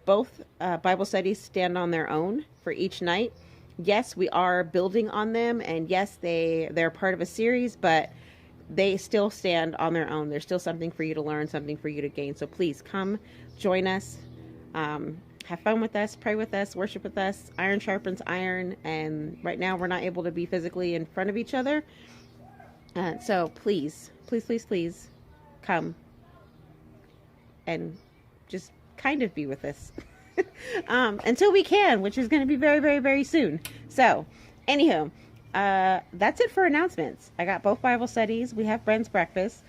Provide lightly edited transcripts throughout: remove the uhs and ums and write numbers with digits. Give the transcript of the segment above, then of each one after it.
both Bible studies stand on their own for each night. Yes, we are building on them, and yes, they're part of a series, but they still stand on their own. There's still something for you to learn, something for you to gain. So please come join us. Have fun with us, pray with us, worship with us. Iron sharpens iron, and right now we're not able to be physically in front of each other. So please, please, please, please come and just kind of be with us until we can, which is going to be very, very, very soon. So, anywho, that's it for announcements. I got both Bible studies. We have Brent's breakfast.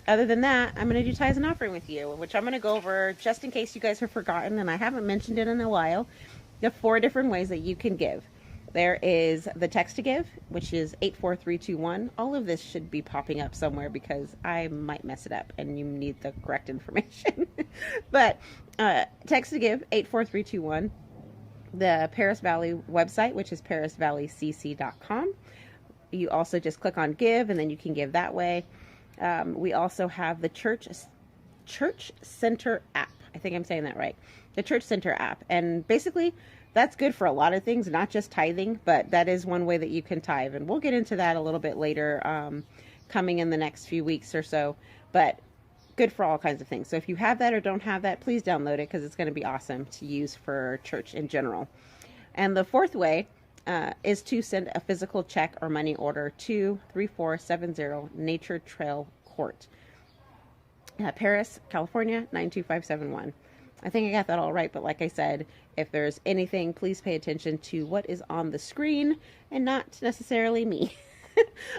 Other than that, I'm going to do tithes and offering with you, which I'm going to go over just in case you guys have forgotten, and I haven't mentioned it in a while. The 4 different ways that you can give. There is the text to give, which is 84321. All of this should be popping up somewhere because I might mess it up and you need the correct information. But text to give, 84321. The Perris Valley website, which is perrisvalleycc.com. You also just click on give, and then you can give that way. We also have the Church Center app. I think I'm saying that right. The Church Center app. And basically, that's good for a lot of things, not just tithing, but that is one way that you can tithe. And we'll get into that a little bit later, coming in the next few weeks or so. But good for all kinds of things. So if you have that or don't have that, please download it because it's going to be awesome to use for church in general. And the 4th way is to send a physical check or money order to 3470 Nature Trail Court, Perris, California, 92571. I think I got that all right, but like I said, if there's anything, please pay attention to what is on the screen and not necessarily me.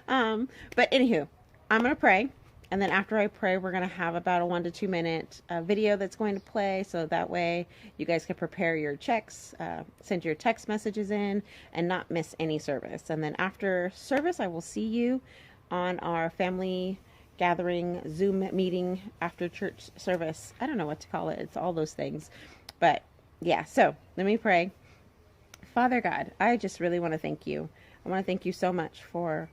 But anywho, I'm going to pray. And then after I pray, we're going to have about a 1 to 2 minute video that's going to play. So that way you guys can prepare your checks, send your text messages in, and not miss any service. And then after service, I will see you on our family gathering Zoom meeting after church service. I don't know what to call it. It's all those things. But yeah, so let me pray. Father God, I just really want to thank you. I want to thank you so much for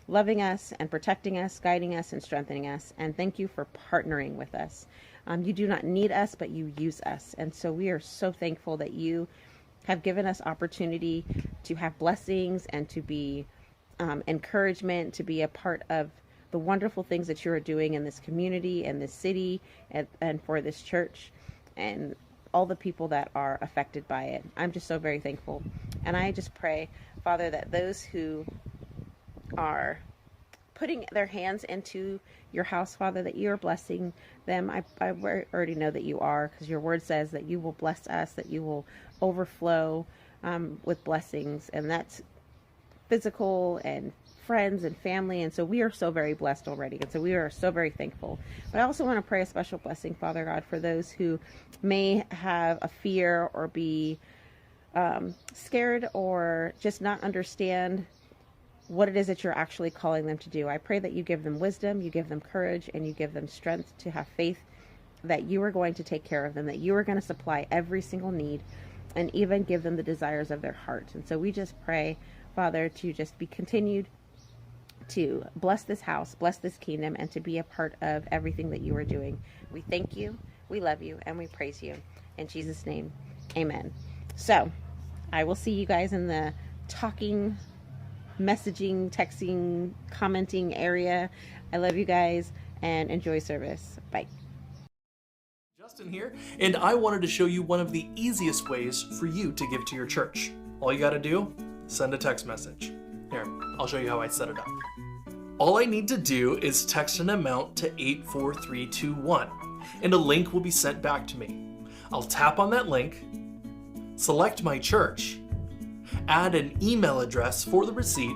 loving us and protecting us, guiding us and strengthening us. And thank you for partnering with us. You do not need us, but you use us. And so we are so thankful that you have given us opportunity to have blessings and to be encouragement, to be a part of the wonderful things that you are doing in this community and this city and for this church and all the people that are affected by it. I'm just so very thankful. And I just pray, Father, that those who are putting their hands into your house, Father, that you are blessing them. I already know that you are, because your word says that you will bless us, that you will overflow with blessings. And that's physical and friends and family, and so we are so very blessed already, and so we are so very thankful. But I also want to pray a special blessing, Father God, for those who may have a fear or be scared or just not understand what it is that you're actually calling them to do. I pray that you give them wisdom, you give them courage, and you give them strength to have faith that you are going to take care of them, that you are going to supply every single need, and even give them the desires of their heart. And so we just pray, Father, to just be continued to bless this house, bless this kingdom, and to be a part of everything that you are doing. We thank you, we love you, and we praise you. In Jesus' name, amen. So, I will see you guys in the talking, messaging, texting, commenting area. I love you guys, and enjoy service. Bye. Justin here, and I wanted to show you one of the easiest ways for you to give to your church. All you gotta do, send a text message. Here, I'll show you how I set it up. All I need to do is text an amount to 84321, and a link will be sent back to me. I'll tap on that link, select my church, add an email address for the receipt,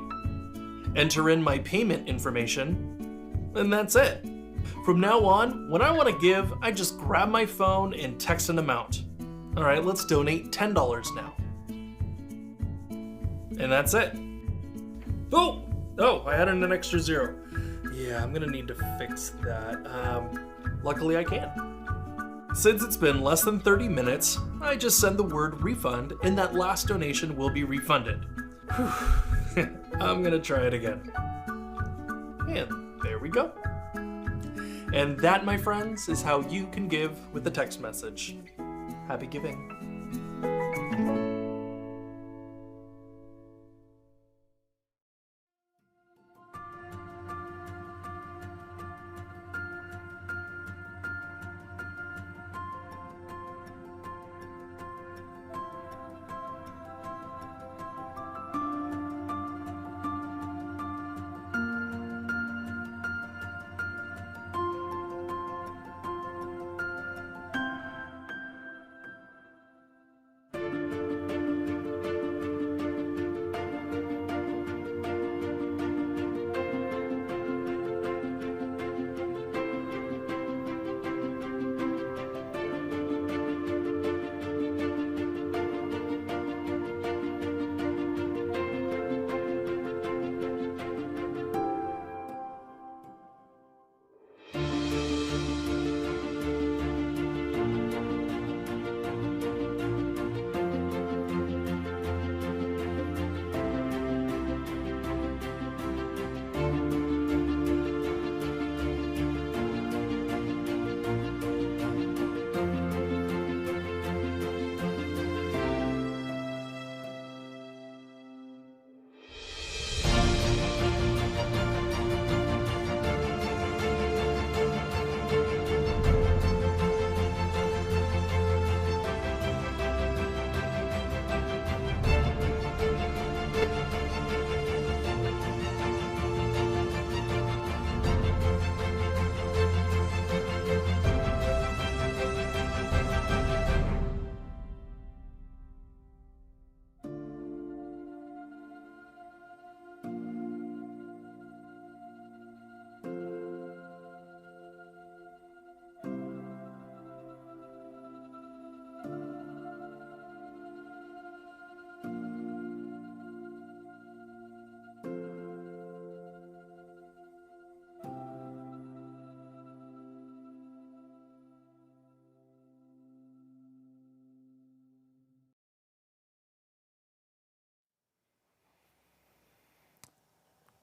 enter in my payment information, and that's it. From now on, when I want to give, I just grab my phone and text an amount. All right, let's donate $10 now. And that's it. Oh, I added an extra 0. Yeah, I'm gonna need to fix that. Luckily I can. Since it's been less than 30 minutes, I just send the word refund and that last donation will be refunded. I'm gonna try it again. And there we go. And that, my friends, is how you can give with a text message. Happy giving.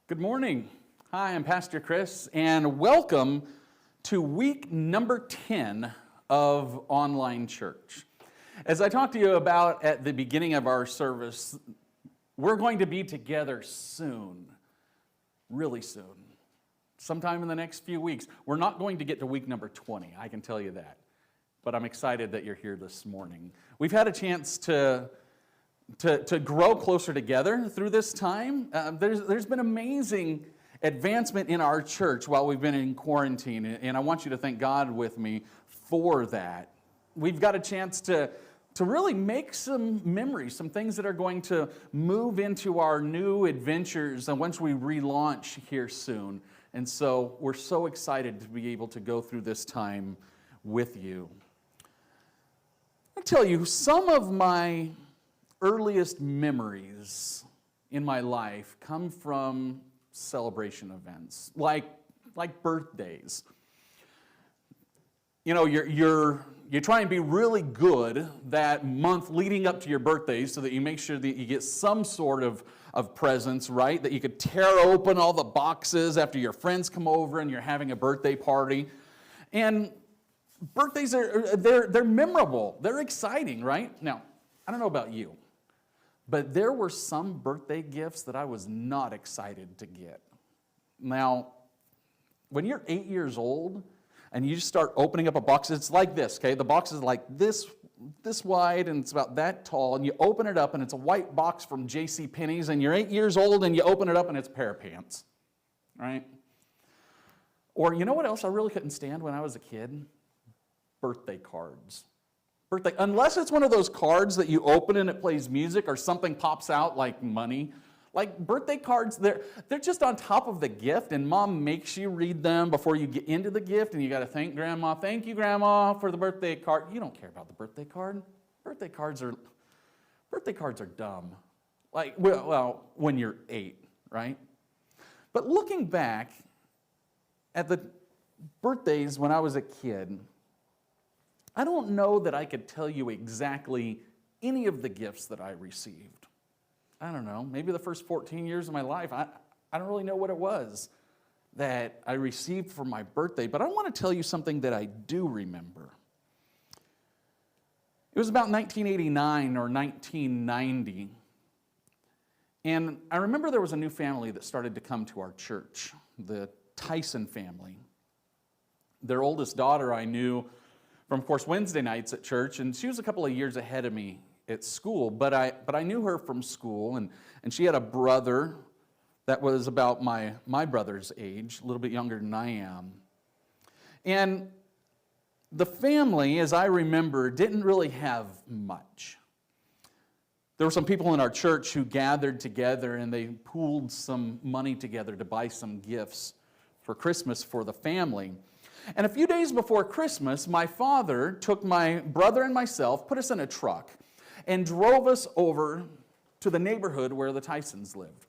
Good morning. Hi, I'm Pastor Chris, and welcome to week number 10 of online church. As I talked to you about at the beginning of our service, we're going to be together soon, really soon, sometime in the next few weeks. We're not going to get to week number 20, I can tell you that, but I'm excited that you're here this morning. We've had a chance to grow closer together through this time. There's been amazing advancement in our church while we've been in quarantine, and I want you to thank God with me for that. We've got a chance to really make some memories, some things that are going to move into our new adventures and once we relaunch here soon. And so we're so excited to be able to go through this time with you. I'll tell you, some of my earliest memories in my life come from celebration events, like birthdays. You know, you try and be really good that month leading up to your birthday so that you make sure that you get some sort of presents, right? That you could tear open all the boxes after your friends come over and you're having a birthday party. And birthdays they're memorable. They're exciting, right? Now, I don't know about you, but there were some birthday gifts that I was not excited to get. Now, when you're 8 years old and you just start opening up a box, it's like this, okay? The box is like this wide and it's about that tall, and you open it up and it's a white box from JCPenney's, and you're 8 years old and you open it up and it's a pair of pants, right? Or you know what else I really couldn't stand when I was a kid? Birthday cards. Unless it's one of those cards that you open and it plays music or something pops out like money. Like birthday cards, they're just on top of the gift, and mom makes you read them before you get into the gift, and you got to thank grandma. Thank you, grandma, for the birthday card. You don't care about the birthday card. Birthday cards are dumb. Like, well, when you're 8, right? But looking back at the birthdays when I was a kid, I don't know that I could tell you exactly any of the gifts that I received. I don't know, maybe the first 14 years of my life, I don't really know what it was that I received for my birthday, but I want to tell you something that I do remember. It was about 1989 or 1990. And I remember there was a new family that started to come to our church, the Tyson family. Their oldest daughter I knew from, of course, Wednesday nights at church, and she was a couple of years ahead of me at school, but I knew her from school, and she had a brother that was about my brother's age, a little bit younger than I am. And the family, as I remember, didn't really have much. There were some people in our church who gathered together and they pooled some money together to buy some gifts for Christmas for the family. And a few days before Christmas, my father took my brother and myself, put us in a truck, and drove us over to the neighborhood where the Tysons lived.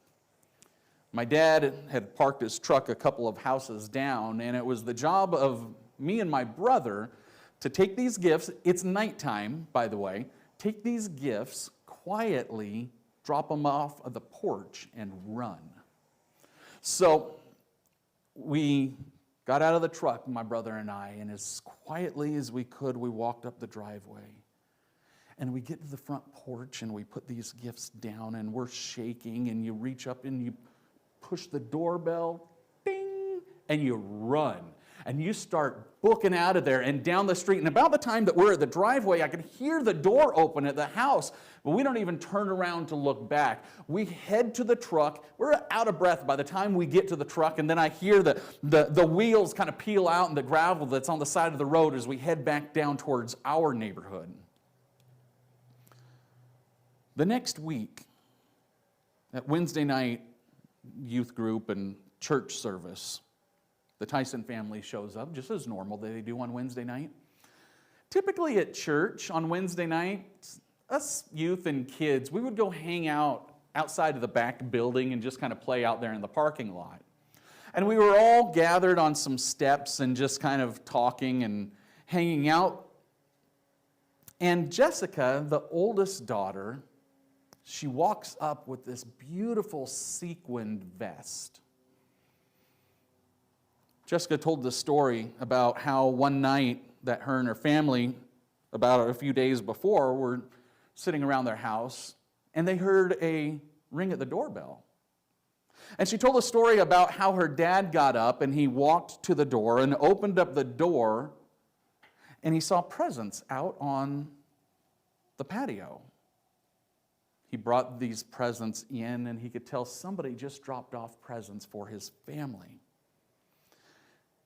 My dad had parked his truck a couple of houses down, and it was the job of me and my brother to take these gifts. It's nighttime, by the way. Take these gifts quietly, drop them off of the porch, and run. So we got out of the truck, my brother and I, and as quietly as we could, we walked up the driveway. And we get to the front porch, and we put these gifts down, and we're shaking, and you reach up and you push the doorbell, ding, and you run. And you start booking out of there and down the street. And about the time that we're at the driveway, I can hear the door open at the house, but we don't even turn around to look back. We head to the truck. We're out of breath by the time we get to the truck, and then I hear the wheels kind of peel out in the gravel that's on the side of the road as we head back down towards our neighborhood. The next week, at Wednesday night youth group and church service, the Tyson family shows up, just as normal they do on Wednesday night. Typically at church on Wednesday night, us youth and kids, we would go hang out outside of the back building and just kind of play out there in the parking lot. And we were all gathered on some steps and just kind of talking and hanging out. And Jessica, the oldest daughter, she walks up with this beautiful sequined vest. Jessica told the story about how one night that her and her family, about a few days before, were sitting around their house, and they heard a ring at the doorbell. And she told a story about how her dad got up, and he walked to the door and opened up the door, and he saw presents out on the patio. He brought these presents in, and he could tell somebody just dropped off presents for his family.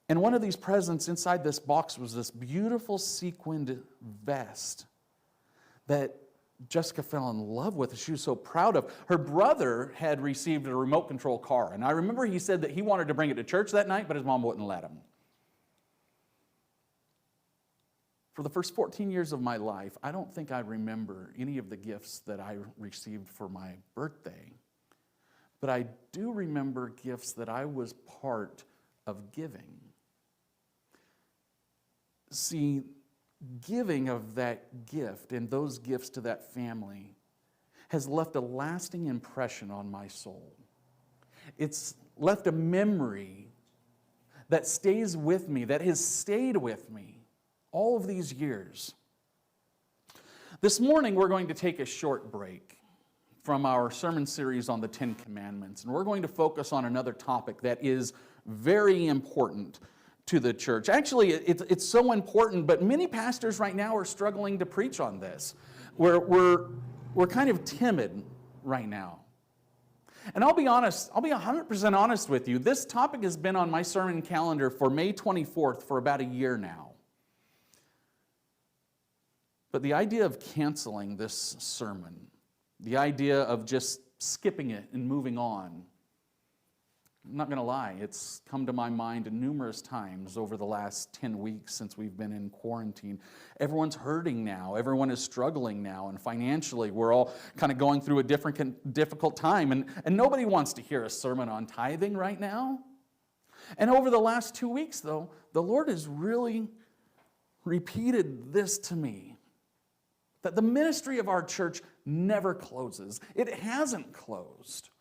And one of these presents inside this box was this beautiful sequined vest that Jessica fell in love with. She was so proud of. Her brother had received a remote control car. And I remember he said that he wanted to bring it to church that night, but his mom wouldn't let him. For the first 14 years of my life, I don't think I remember any of the gifts that I received for my birthday. But I do remember gifts that I was part of giving. See, giving of that gift and those gifts to that family has left a lasting impression on my soul. It's left a memory that stays with me, that has stayed with me all of these years. This morning, we're going to take a short break from our sermon series on the Ten Commandments, and we're going to focus on another topic that is very important to the church. Actually, it's so important, but many pastors right now are struggling to preach on this. We're kind of timid right now. And I'll be honest, I'll be 100% honest with you. This topic has been on my sermon calendar for May 24th for about a year now. But the idea of canceling this sermon, the idea of just skipping it and moving on, I'm not going to lie, it's come to my mind numerous times over the last 10 weeks since we've been in quarantine. Everyone's hurting now. Everyone is struggling now. And financially, we're all kind of going through a difficult time. And nobody wants to hear a sermon on tithing right now. And over the last 2 weeks, though, the Lord has really repeated this to me, that the ministry of our church never closes. It hasn't closed.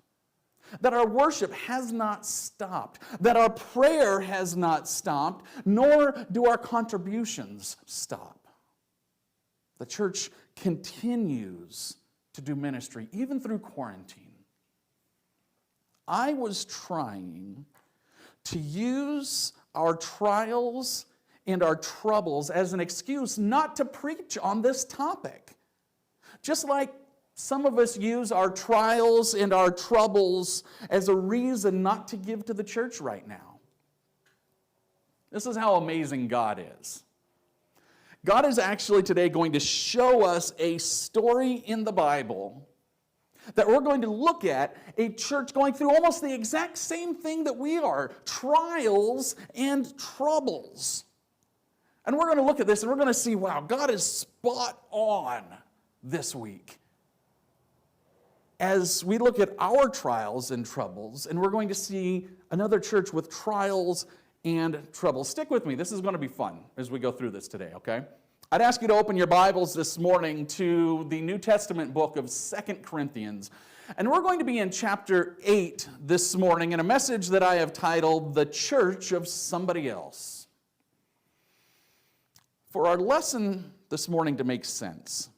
That our worship has not stopped, that our prayer has not stopped, nor do our contributions stop. The church continues to do ministry, even through quarantine. I was trying to use our trials and our troubles as an excuse not to preach on this topic. Just like some of us use our trials and our troubles as a reason not to give to the church right now. This is how amazing God is. God is actually today going to show us a story in the Bible that we're going to look at, a church going through almost the exact same thing that we are, trials and troubles. And we're going to look at this and we're going to see, wow, God is spot on this week as we look at our trials and troubles, and we're going to see another church with trials and troubles. Stick with me. This is going to be fun as we go through this today, okay? I'd ask you to open your Bibles this morning to the New Testament book of 2 Corinthians. And we're going to be in chapter 8 this morning in a message that I have titled, The Church of Somebody Else. For our lesson this morning to make sense,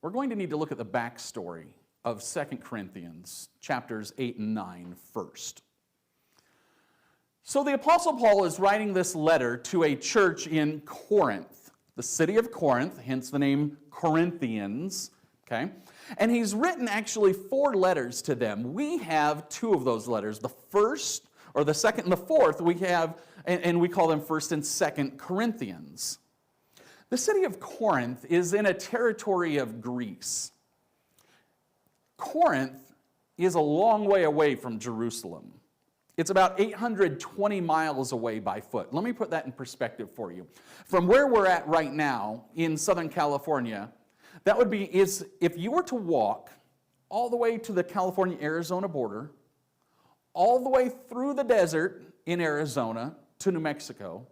we're going to need to look at the backstory of 2 Corinthians chapters 8 and 9 first. So the Apostle Paul is writing this letter to a church in Corinth, the city of Corinth, hence the name Corinthians, okay? And he's written actually 4 letters to them. We have 2 of those letters. The first, or the second and the fourth, we have, and we call them 1st and 2nd Corinthians. The city of Corinth is in a territory of Greece. Corinth is a long way away from Jerusalem. It's about 820 miles away by foot. Let me put that in perspective for you. From where we're at right now in Southern California, that would be, if you were to walk all the way to the California-Arizona border, all the way through the desert in Arizona to New Mexico,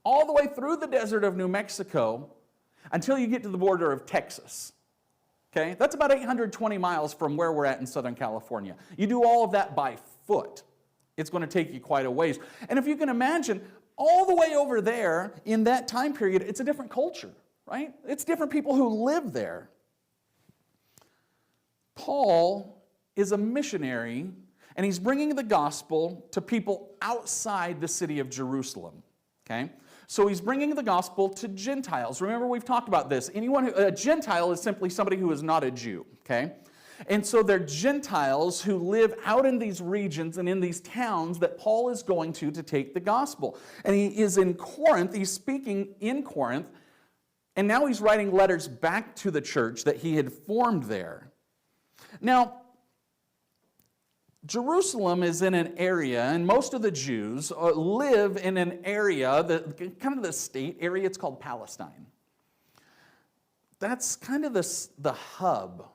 all the way through the desert of New Mexico until you get to the border of Texas. Okay? That's about 820 miles from where we're at in Southern California. You do all of that by foot. It's going to take you quite a ways. And if you can imagine, all the way over there in that time period, it's a different culture, right? It's different people who live there. Paul is a missionary, and he's bringing the gospel to people outside the city of Jerusalem, okay? So he's bringing the gospel to Gentiles. Remember, we've talked about this. A Gentile is simply somebody who is not a Jew, okay? And so they're Gentiles who live out in these regions and in these towns that Paul is going to take the gospel. And he is in Corinth, he's speaking in Corinth, and now he's writing letters back to the church that he had formed there. Now, Jerusalem is in an area, and most of the Jews live in an area, kind of the state area, it's called Palestine. That's kind of the hub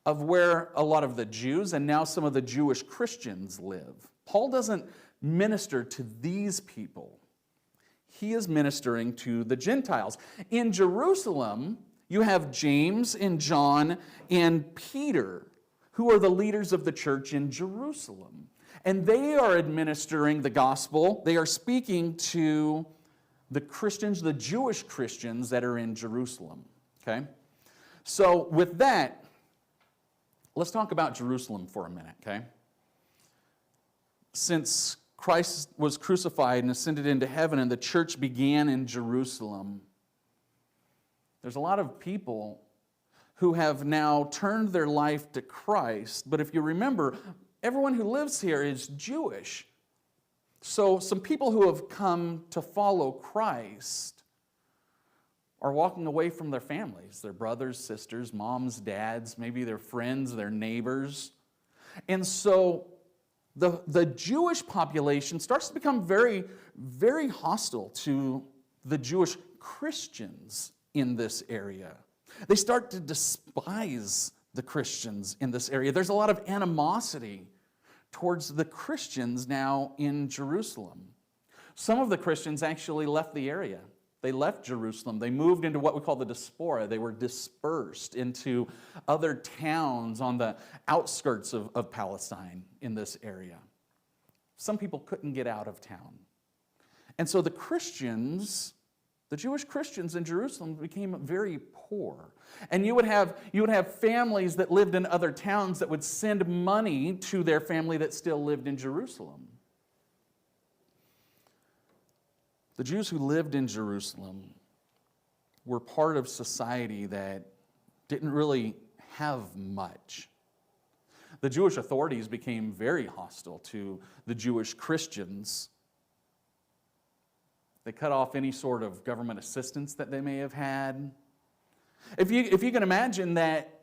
of where a lot of the Jews and now some of the Jewish Christians live. Paul doesn't minister to these people. He is ministering to the Gentiles. In Jerusalem, you have James and John and Peter, who are the leaders of the church in Jerusalem. And they are administering the gospel. They are speaking to the Christians, the Jewish Christians that are in Jerusalem. Okay? So with that, let's talk about Jerusalem for a minute, okay? Since Christ was crucified and ascended into heaven and the church began in Jerusalem, there's a lot of people who have now turned their life to Christ. But if you remember, everyone who lives here is Jewish. So some people who have come to follow Christ are walking away from their families, their brothers, sisters, moms, dads, maybe their friends, their neighbors. And so the Jewish population starts to become very, very hostile to the Jewish Christians in this area. They start to despise the Christians in this area. There's a lot of animosity towards the Christians now in Jerusalem. Some of the Christians actually left the area. They left Jerusalem. They moved into what we call the diaspora. They were dispersed into other towns on the outskirts of Palestine in this area. Some people couldn't get out of town. And so the Christians, The Jewish Christians in Jerusalem became very poor. And you would have families that lived in other towns that would send money to their family that still lived in Jerusalem. The Jews who lived in Jerusalem were part of society that didn't really have much. The Jewish authorities became very hostile to the Jewish Christians. They cut off any sort of government assistance that they may have had. If you can imagine that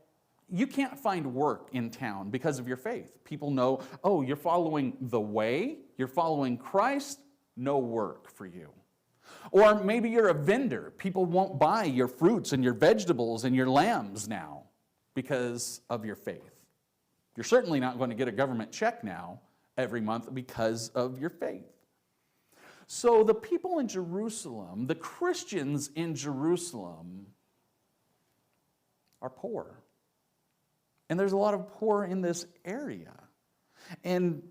you can't find work in town because of your faith. People know, oh, you're following the way, you're following Christ, no work for you. Or maybe you're a vendor. People won't buy your fruits and your vegetables and your lambs now because of your faith. You're certainly not going to get a government check now every month because of your faith. So the people in Jerusalem, the Christians in Jerusalem, are poor. And there's a lot of poor in this area. And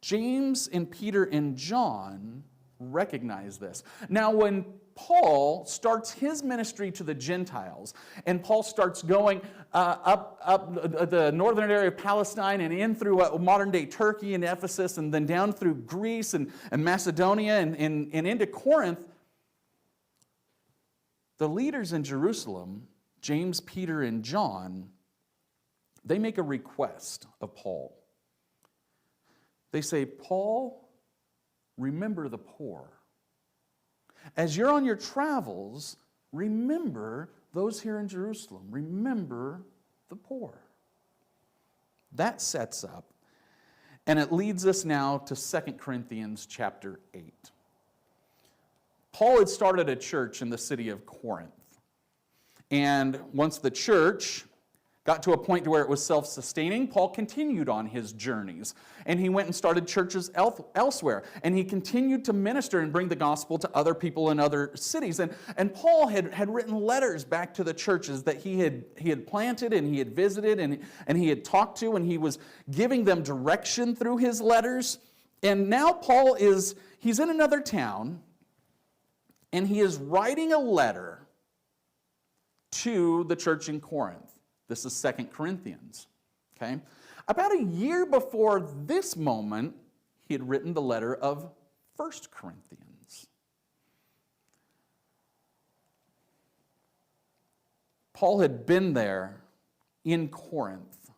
James and Peter and John recognize this. Now, when Paul starts his ministry to the Gentiles, and Paul starts going up the northern area of Palestine and in through modern-day Turkey and Ephesus, and then down through Greece and Macedonia and into Corinth, the leaders in Jerusalem, James, Peter, and John, they make a request of Paul. They say, Paul, remember the poor. As you're on your travels, remember those here in Jerusalem. Remember the poor. That sets up, and it leads us now to 2 Corinthians chapter 8. Paul had started a church in the city of Corinth. And once the church got to a point to where it was self-sustaining, Paul continued on his journeys. And he went and started churches elsewhere. And he continued to minister and bring the gospel to other people in other cities. And Paul had written letters back to the churches that he had planted and he had visited and he had talked to, and he was giving them direction through his letters. And now Paul he's in another town, and he is writing a letter to the church in Corinth. This is 2 Corinthians, okay? About a year before this moment, he had written the letter of 1 Corinthians. Paul had been there in Corinth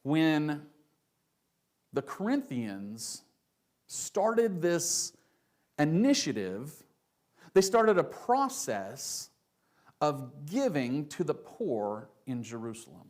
when the Corinthians started this initiative. They started a process of giving to the poor in Jerusalem.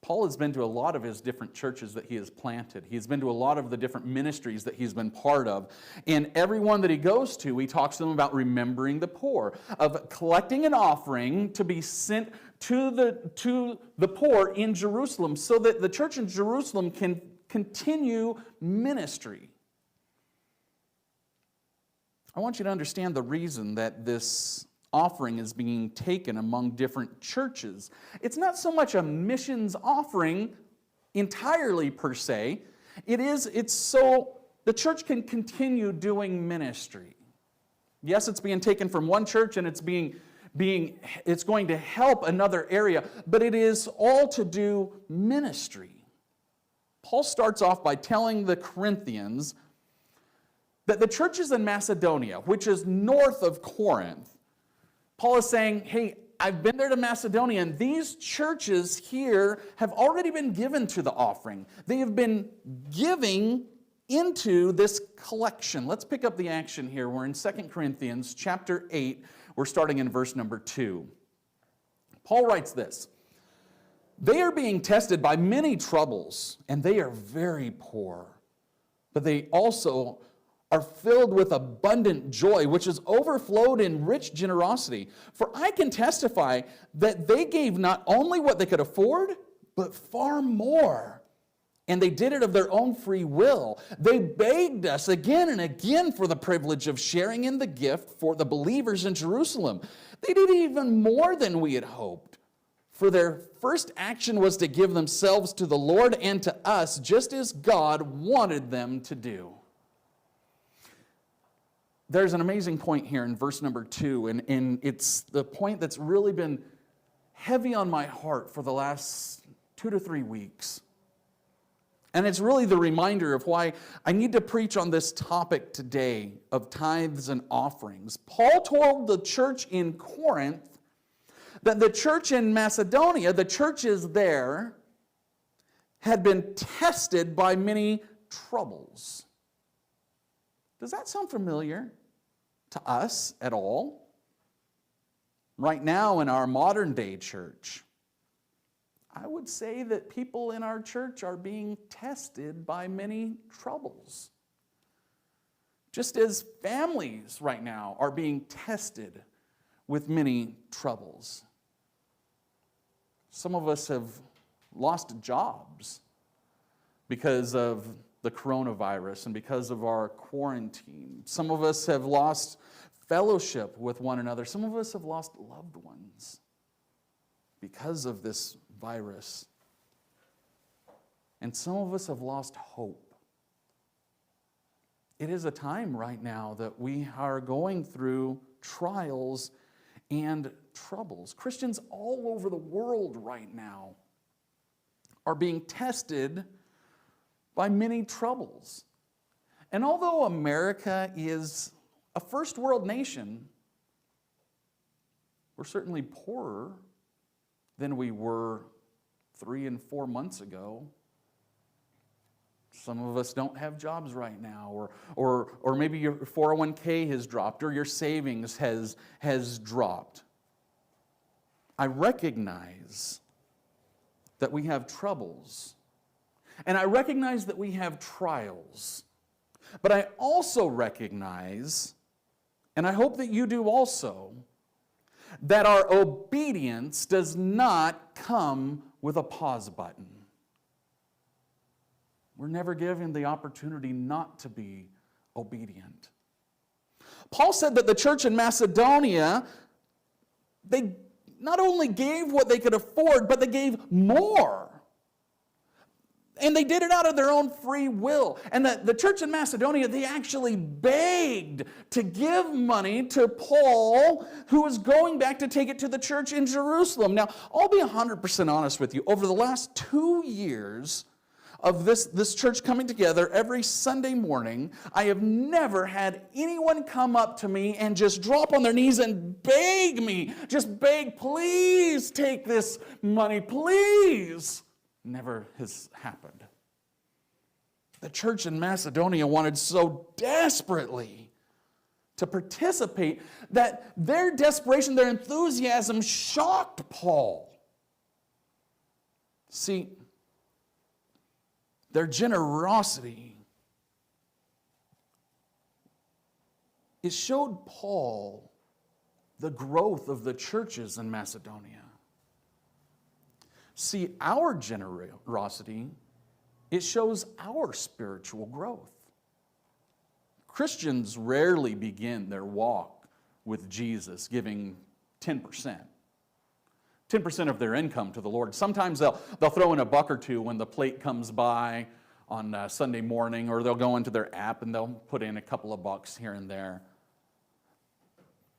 Paul has been to a lot of his different churches that he has planted. He's been to a lot of the different ministries that he's been part of. And every one that he goes to, he talks to them about remembering the poor, of collecting an offering to be sent to the poor in Jerusalem so that the church in Jerusalem can continue ministry. I want you to understand the reason that this offering is being taken among different churches. It's not so much a missions offering entirely per se. It's so the church can continue doing ministry. Yes, it's being taken from one church and it's going to help another area, but it is all to do ministry. Paul starts off by telling the Corinthians that the churches in Macedonia, which is north of Corinth, Paul is saying, hey, I've been there to Macedonia, and these churches here have already been given to the offering. They have been giving into this collection. Let's pick up the action here. We're in 2 Corinthians chapter 8. We're starting in verse number 2. Paul writes this: they are being tested by many troubles, and they are very poor, but they also are filled with abundant joy, which has overflowed in rich generosity. For I can testify that they gave not only what they could afford, but far more. And they did it of their own free will. They begged us again and again for the privilege of sharing in the gift for the believers in Jerusalem. They did even more than we had hoped. For their first action was to give themselves to the Lord and to us, just as God wanted them to do. there's an amazing point here in verse number 2, and it's the point that's really been heavy on my heart for the last 2 to 3 weeks. And it's really the reminder of why I need to preach on this topic today of tithes and offerings. Paul told the church in Corinth that the church in Macedonia, the churches there, had been tested by many troubles. Does that sound familiar to us at all? Right now in our modern day church, I would say that people in our church are being tested by many troubles. Just as families right now are being tested with many troubles. Some of us have lost jobs because of the coronavirus and because of our quarantine. Some of us have lost fellowship with one another. Some of us have lost loved ones because of this virus. And some of us have lost hope. It is a time right now that we are going through trials and troubles. Christians all over the world right now are being tested by many troubles. And although America is a first world nation, we're certainly poorer than we were 3 and 4 months ago. Some of us don't have jobs right now, or maybe your 401k has dropped, or your savings has dropped. I recognize that we have troubles, and I recognize that we have trials, but I also recognize, and I hope that you do also, that our obedience does not come with a pause button. We're never given the opportunity not to be obedient. Paul said that the church in Macedonia, they not only gave what they could afford, but they gave more. And they did it out of their own free will. And the church in Macedonia, they actually begged to give money to Paul, who was going back to take it to the church in Jerusalem. Now, I'll be 100% honest with you. Over the last 2 years of this church coming together every Sunday morning, I have never had anyone come up to me and just drop on their knees and beg me. Just beg, please take this money, please. Never has happened. The church in Macedonia wanted so desperately to participate that their desperation, their enthusiasm shocked Paul. See, their generosity, it showed Paul the growth of the churches in Macedonia. See, our generosity, it shows our spiritual growth. Christians rarely begin their walk with Jesus giving 10%. 10% of their income to the Lord. Sometimes they'll throw in a buck or two when the plate comes by on Sunday morning, or they'll go into their app and they'll put in a couple of bucks here and there.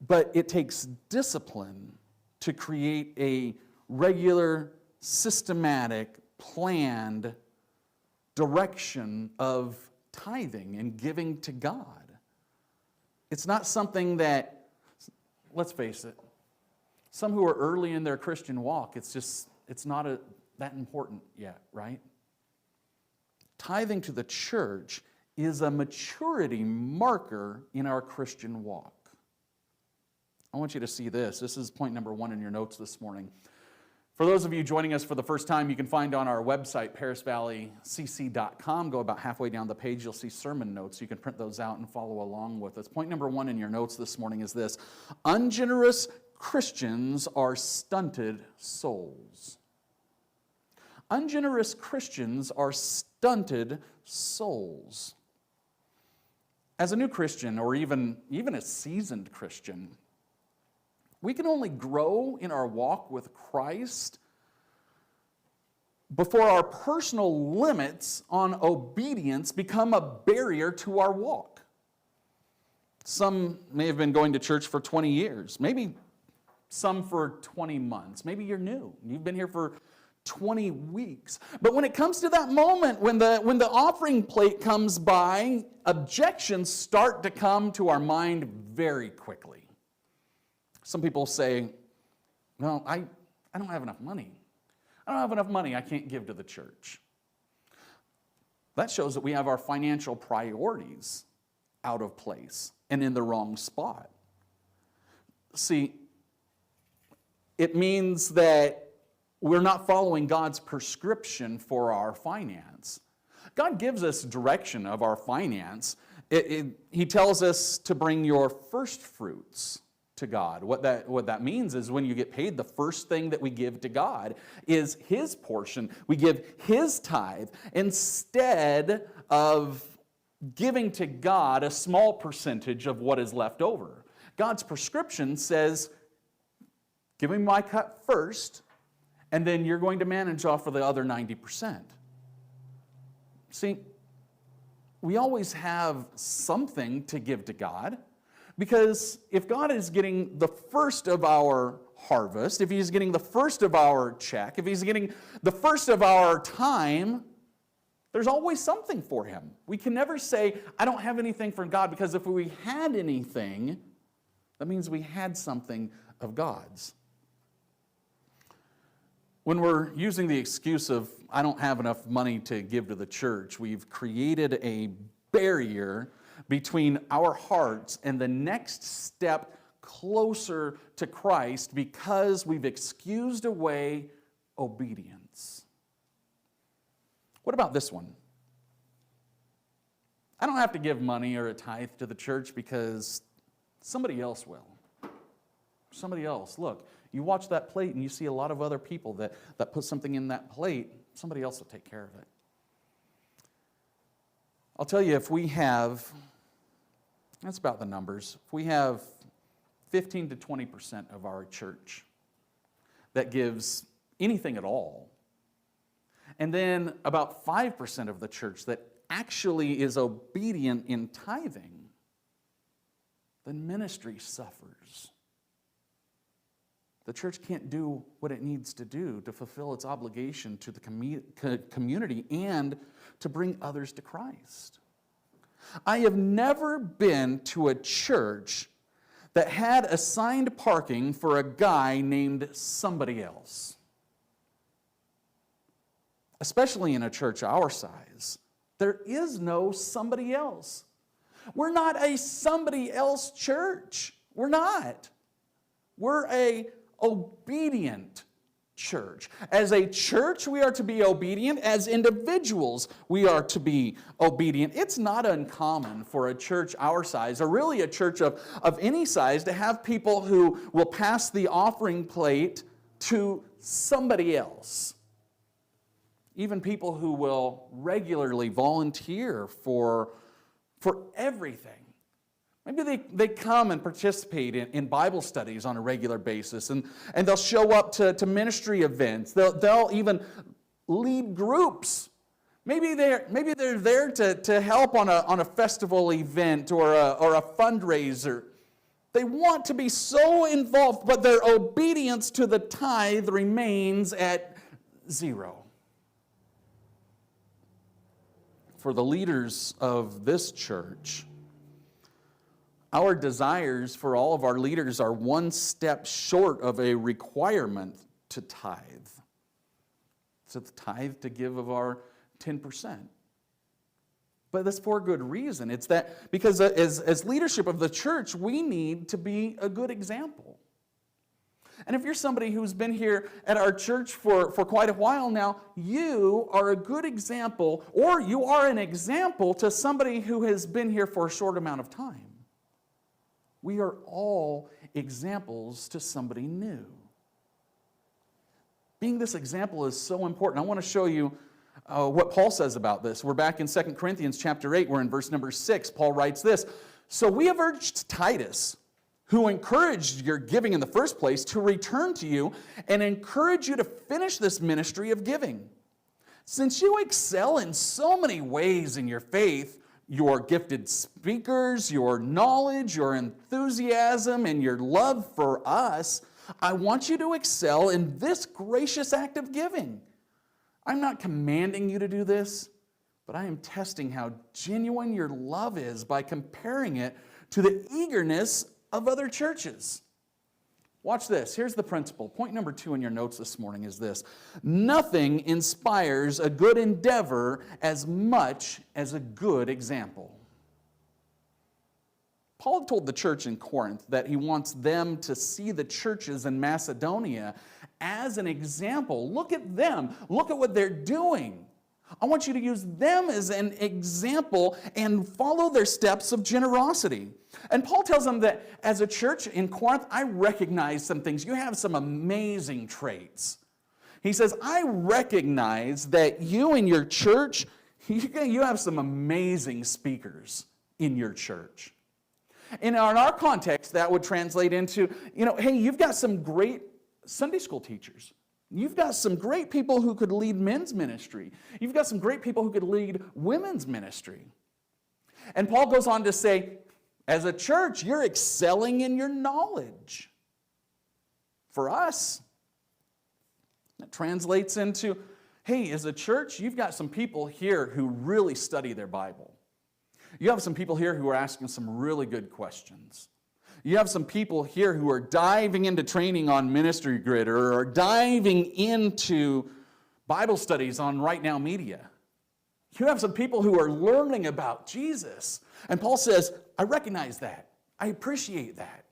But it takes discipline to create a regular, systematic, planned direction of tithing and giving to God. It's not something that, let's face it, some who are early in their Christian walk, it's not that important yet, right? Tithing to the church is a maturity marker in our Christian walk. I want you to see this. This is point number 1 in your notes this morning. For those of you joining us for the first time, you can find on our website, PerrisValleyCC.com. Go about halfway down the page, you'll see sermon notes. You can print those out and follow along with us. Point number 1 in your notes this morning is this: ungenerous Christians are stunted souls. Ungenerous Christians are stunted souls. As a new Christian, or even a seasoned Christian, we can only grow in our walk with Christ before our personal limits on obedience become a barrier to our walk. Some may have been going to church for 20 years, maybe some for 20 months. Maybe you're new. You've been here for 20 weeks. But when it comes to that moment, when the offering plate comes by, objections start to come to our mind very quickly. Some people say, no, I don't have enough money. I don't have enough money. I can't give to the church. That shows that we have our financial priorities out of place and in the wrong spot. See, it means that we're not following God's prescription for our finance. God gives us direction of our finance. He tells us to bring your first fruits to God. What that means is when you get paid, the first thing that we give to God is His portion. We give His tithe instead of giving to God a small percentage of what is left over. God's prescription says, give me my cut first, and then you're going to manage off for the other 90%. See, we always have something to give to God, because if God is getting the first of our harvest, if He's getting the first of our check, if He's getting the first of our time, there's always something for Him. We can never say, I don't have anything for God, because if we had anything, that means we had something of God's. When we're using the excuse of, I don't have enough money to give to the church, we've created a barrier between our hearts and the next step closer to Christ, because we've excused away obedience. What about this one? I don't have to give money or a tithe to the church because somebody else will. Somebody else. Look, you watch that plate and you see a lot of other people that put something in that plate. Somebody else will take care of it. I'll tell you, if we have, that's about the numbers, if we have 15 to 20% of our church that gives anything at all, and then about 5% of the church that actually is obedient in tithing, then ministry suffers. The church can't do what it needs to do to fulfill its obligation to the community and to bring others to Christ. I have never been to a church that had assigned parking for a guy named somebody else. Especially in a church our size. There is no somebody else. We're not a somebody else church. We're not. We're a obedient church. As a church, we are to be obedient. As individuals, we are to be obedient. It's not uncommon for a church our size, or really a church of any size, to have people who will pass the offering plate to somebody else. Even people who will regularly volunteer for everything. Maybe they come and participate in Bible studies on a regular basis, and they'll show up to ministry events. They'll even lead groups. Maybe they're there to help on a festival event or a fundraiser. They want to be so involved, but their obedience to the tithe remains at 0. For the leaders of this church, our desires for all of our leaders are one step short of a requirement to tithe. So the tithe to give of our 10%. But that's for a good reason. It's that because as leadership of the church, we need to be a good example. And if you're somebody who's been here at our church for quite a while now, you are a good example, or you are an example to somebody who has been here for a short amount of time. We are all examples to somebody new. Being this example is so important. I want to show you what Paul says about this. We're back in 2 Corinthians chapter 8. We're in verse number 6. Paul writes this, "So we have urged Titus, who encouraged your giving in the first place, to return to you and encourage you to finish this ministry of giving. Since you excel in so many ways in your faith, your gifted speakers, your knowledge, your enthusiasm, and your love for us, I want you to excel in this gracious act of giving. I'm not commanding you to do this, but I am testing how genuine your love is by comparing it to the eagerness of other churches. Watch this. Here's the principle. Point number 2 in your notes this morning is this. Nothing inspires a good endeavor as much as a good example. Paul told the church in Corinth that he wants them to see the churches in Macedonia as an example. Look at them. Look at what they're doing. I want you to use them as an example and follow their steps of generosity. And Paul tells them that as a church in Corinth, I recognize some things. You have some amazing traits. He says, I recognize that you in your church, you have some amazing speakers in your church. And in our context, that would translate into, hey, you've got some great Sunday school teachers. You've got some great people who could lead men's ministry. You've got some great people who could lead women's ministry. And Paul goes on to say, as a church, you're excelling in your knowledge. For us, that translates into, hey, as a church, you've got some people here who really study their Bible. You have some people here who are asking some really good questions. You have some people here who are diving into training on Ministry Grid or are diving into Bible studies on Right Now Media. You have some people who are learning about Jesus. And Paul says, I recognize that. I appreciate that.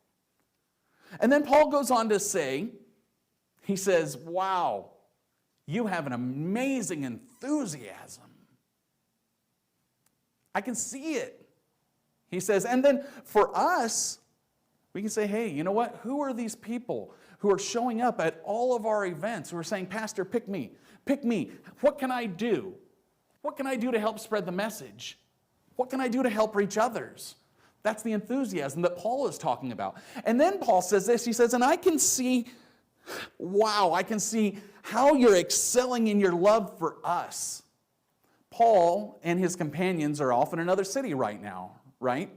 And then Paul goes on to say, he says, wow, you have an amazing enthusiasm. I can see it. He says, and then for us, we can say, hey, you know what? Who are these people who are showing up at all of our events who are saying, Pastor, pick me. Pick me. What can I do? What can I do to help spread the message? What can I do to help reach others? That's the enthusiasm that Paul is talking about. And then Paul says this. He says, and I can see, wow, I can see how you're excelling in your love for us. Paul and his companions are off in another city right now, right?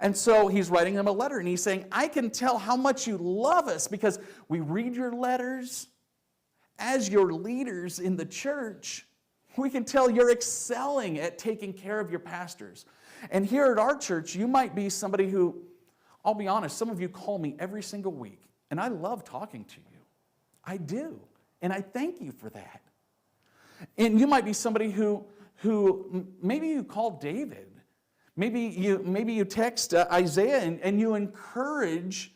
And so he's writing them a letter, and he's saying, I can tell how much you love us because we read your letters. As your leaders in the church, we can tell you're excelling at taking care of your pastors. And here at our church, you might be somebody who, I'll be honest, some of you call me every single week, and I love talking to you. I do, and I thank you for that. And you might be somebody who maybe you call David. Maybe you text Isaiah and you encourage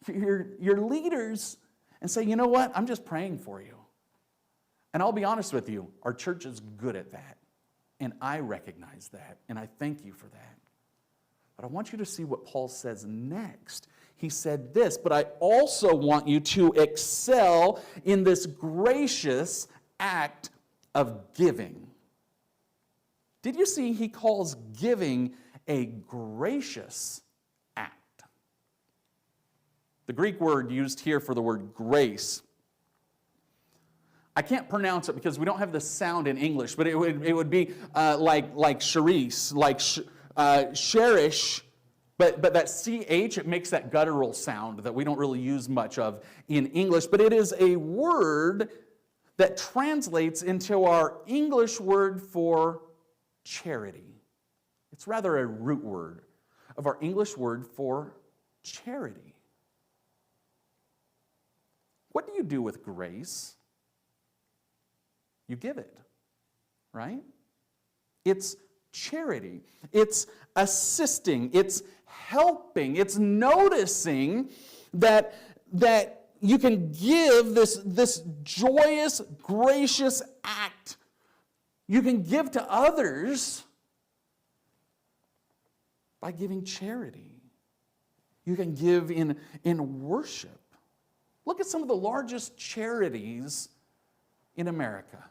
your leaders and say, you know what, I'm just praying for you. And I'll be honest with you, our church is good at that. And I recognize that, and I thank you for that. But I want you to see what Paul says next. He said this, but I also want you to excel in this gracious act of giving. Did you see he calls giving a gracious act? The Greek word used here for the word grace, I can't pronounce it because we don't have the sound in English, but it would be like charis, like cherish, but that CH, it makes that guttural sound that we don't really use much of in English. But it is a word that translates into our English word for charity. It's rather a root word of our English word for charity. What do you do with grace? You give it, right? It's charity. It's assisting. It's helping. It's noticing that you can give this joyous, gracious act. You can give to others by giving charity. You can give in worship. Look at some of the largest charities in America.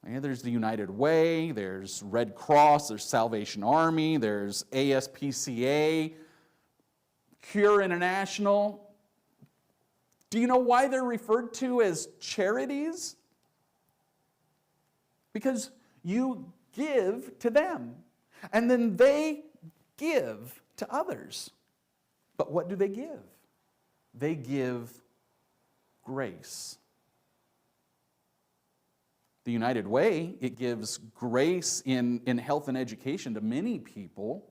There's the United Way, there's Red Cross, there's Salvation Army, there's ASPCA, Cure International. Do you know why they're referred to as charities? Because you give to them. And then they give to others. But what do they give? They give grace. The United Way, it gives grace in health and education to many people.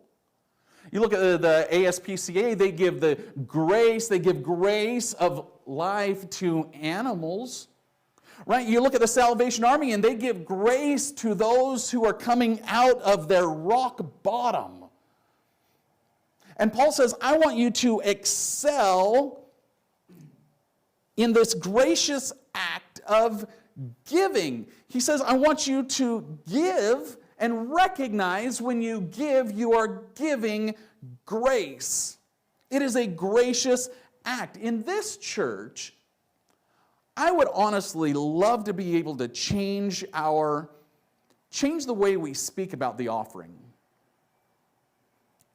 You look at the ASPCA, they give grace of life to animals. Right? You look at the Salvation Army and they give grace to those who are coming out of their rock bottom. And Paul says, I want you to excel in this gracious act of giving. He says, I want you to give and recognize when you give, you are giving grace. It is a gracious act. In this church, I would honestly love to be able to change the way we speak about the offering.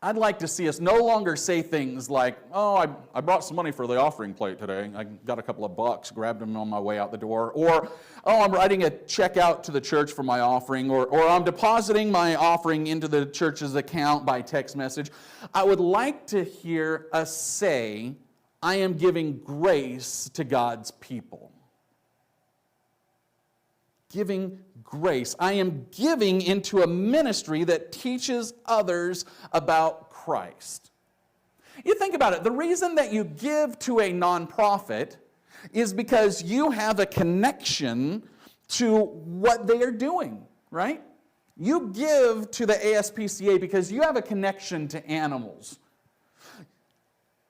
I'd like to see us no longer say things like, oh, I brought some money for the offering plate today. I got a couple of bucks, grabbed them on my way out the door. Or, oh, I'm writing a check out to the church for my offering. Or I'm depositing my offering into the church's account by text message. I would like to hear us say, I am giving grace to God's people. Giving grace. I am giving into a ministry that teaches others about Christ. You think about it. The reason that you give to a nonprofit is because you have a connection to what they are doing, right? You give to the ASPCA because you have a connection to animals.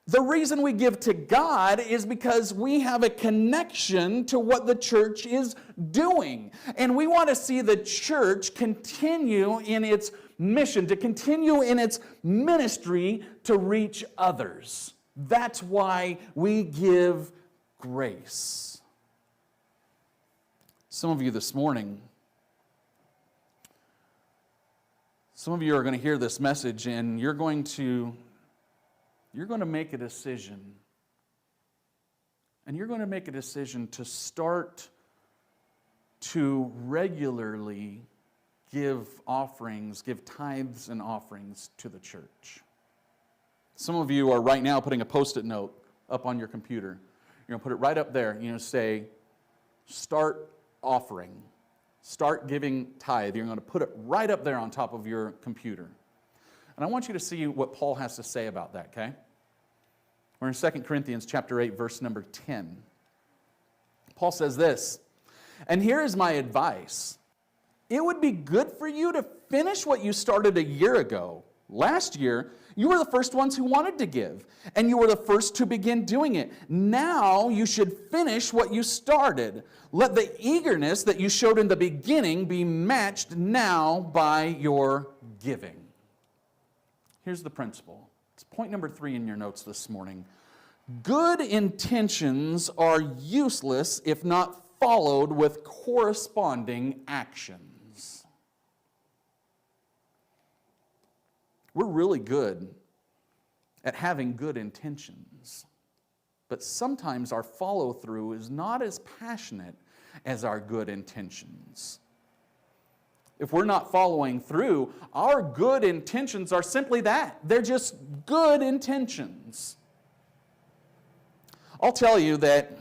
The reason we give to God is because we have a connection to what the church is doing. And we want to see the church continue in its mission, to continue in its ministry to reach others. That's why we give grace. Some of you this morning, some of you are going to hear this message and you're going to make a decision. And you're going to make a decision to start to regularly give offerings, give tithes and offerings to the church. Some of you are right now putting a Post-it note up on your computer. You're going to put it right up there. You're going to say, start offering. Start giving tithe. You're going to put it right up there on top of your computer. And I want you to see what Paul has to say about that, okay? We're in 2 Corinthians chapter 8, verse number 10. Paul says this, and here is my advice. It would be good for you to finish what you started a year ago. Last year, you were the first ones who wanted to give, and you were the first to begin doing it. Now you should finish what you started. Let the eagerness that you showed in the beginning be matched now by your giving. Here's the principle. It's point number 3 in your notes this morning. Good intentions are useless if not followed with corresponding actions. We're really good at having good intentions, but sometimes our follow-through is not as passionate as our good intentions. If we're not following through, our good intentions are simply that. They're just good intentions. I'll tell you that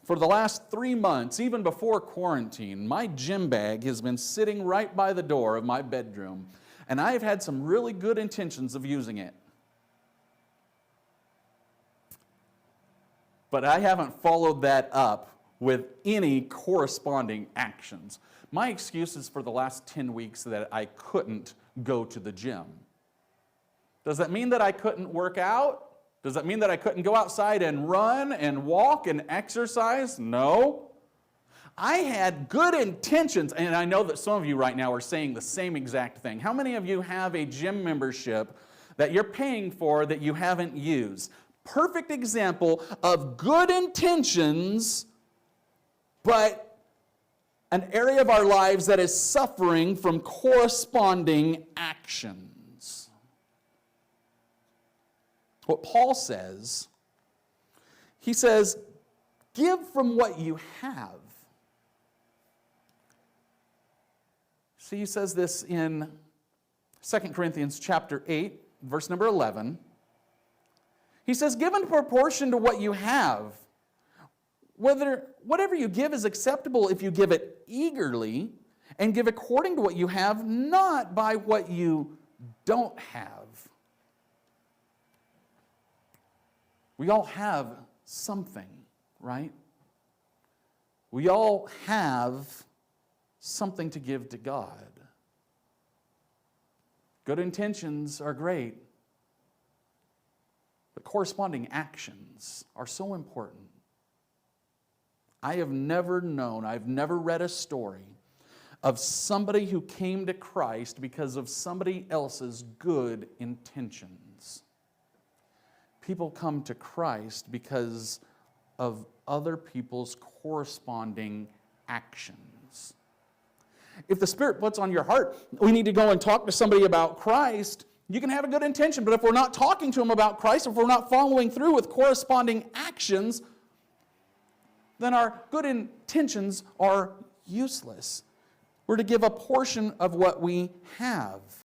for the last 3 months, even before quarantine, my gym bag has been sitting right by the door of my bedroom, and I have had some really good intentions of using it. But I haven't followed that up with any corresponding actions. My excuse is for the last 10 weeks that I couldn't go to the gym. Does that mean that I couldn't work out? Does that mean that I couldn't go outside and run and walk and exercise? No. I had good intentions, and I know that some of you right now are saying the same exact thing. How many of you have a gym membership that you're paying for that you haven't used? Perfect example of good intentions, but an area of our lives that is suffering from corresponding actions. What Paul says, he says, give from what you have. See, he says this in 2 Corinthians chapter 8, verse number 11. He says, give in proportion to what you have. Whatever you give is acceptable if you give it eagerly, and give according to what you have, not by what you don't have. We all have something, right? We all have something to give to God. Good intentions are great, but corresponding actions are so important. I've never read a story of somebody who came to Christ because of somebody else's good intentions. People come to Christ because of other people's corresponding actions. If the Spirit puts on your heart, we need to go and talk to somebody about Christ, you can have a good intention, but if we're not talking to them about Christ, if we're not following through with corresponding actions, then our good intentions are useless. We're to give a portion of what we have.